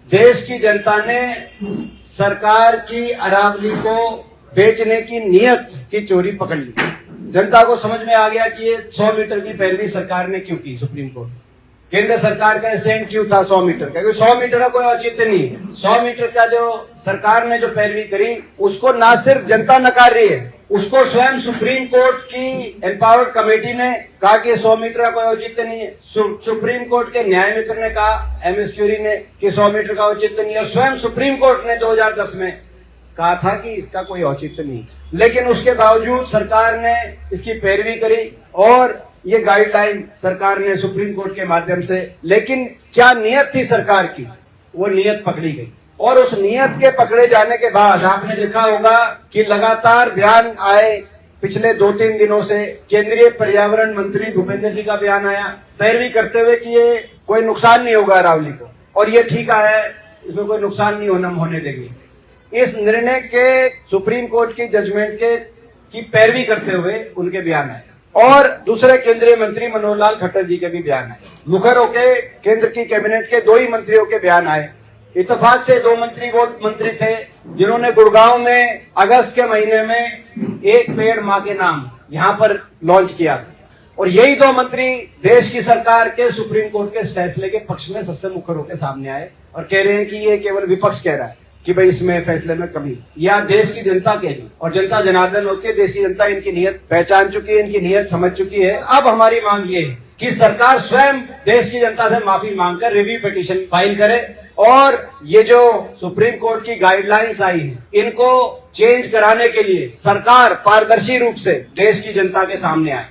देश की जनता ने सरकार की अरावली को बेचने की नियत की चोरी पकड़ ली। जनता को समझ में आ गया कि ये 100 मीटर की पैरवी सरकार ने क्यों की। सुप्रीम कोर्ट केंद्र सरकार का स्टैंड क्यों था 100 मीटर का, क्योंकि 100 मीटर का कोई औचित्य नहीं है। 100 मीटर का जो सरकार ने जो पैरवी करी उसको ना सिर्फ जनता नकार रही है, उसको स्वयं सुप्रीम कोर्ट की एम्पावर्ड कमेटी ने कहा कि 100 मीटर का कोई औचित्य नहीं है। सुप्रीम कोर्ट के न्याय मित्र ने कहा, एमएस क्यूरी ने, कि 100 मीटर का औचित्य नहीं है। स्वयं सुप्रीम कोर्ट ने 2010 में कहा था कि इसका कोई औचित्य नहीं, लेकिन उसके बावजूद सरकार ने इसकी पैरवी करी और ये गाइडलाइन सरकार ने सुप्रीम कोर्ट के माध्यम से, लेकिन क्या नियत थी सरकार की, वो नियत पकड़ी गई। और उस नियत के पकड़े जाने के बाद आपने देखा होगा कि लगातार बयान आए। पिछले 2-3 दिनों से केंद्रीय पर्यावरण मंत्री भूपेंद्र जी का बयान आया पैरवी करते हुए कि ये कोई नुकसान नहीं होगा अरावली को, और ये ठीक आया है, इसमें कोई नुकसान नहीं होने देंगे। इस निर्णय के सुप्रीम कोर्ट की जजमेंट की पैरवी करते हुए उनके बयान आए, और दूसरे केंद्रीय मंत्री मनोहर लाल खट्टर जी के भी बयान आए। मुखर होके केंद्र की कैबिनेट के 2 ही मंत्रियों के बयान आए। इत्तेफाक से 2 मंत्री वो मंत्री थे जिन्होंने गुड़गांव में अगस्त के महीने में एक पेड़ मां के नाम यहां पर लॉन्च किया था, और यही 2 मंत्री देश की सरकार के सुप्रीम कोर्ट के फैसले के पक्ष में सबसे मुखर होकर सामने आए और कह रहे हैं कि ये केवल विपक्ष कह रहा है कि भाई इसमें फैसले में कमी, या देश की जनता कह रही, और जनता जनार्दन होकर देश की जनता इनकी नीयत पहचान चुकी है, इनकी नीयत समझ चुकी है। अब हमारी मांग ये है कि सरकार स्वयं देश की जनता से माफी मांगकर रिव्यू पिटीशन फाइल करे, और ये जो सुप्रीम कोर्ट की गाइडलाइंस आई है इनको चेंज कराने के लिए सरकार पारदर्शी रूप से देश की जनता के सामने आए।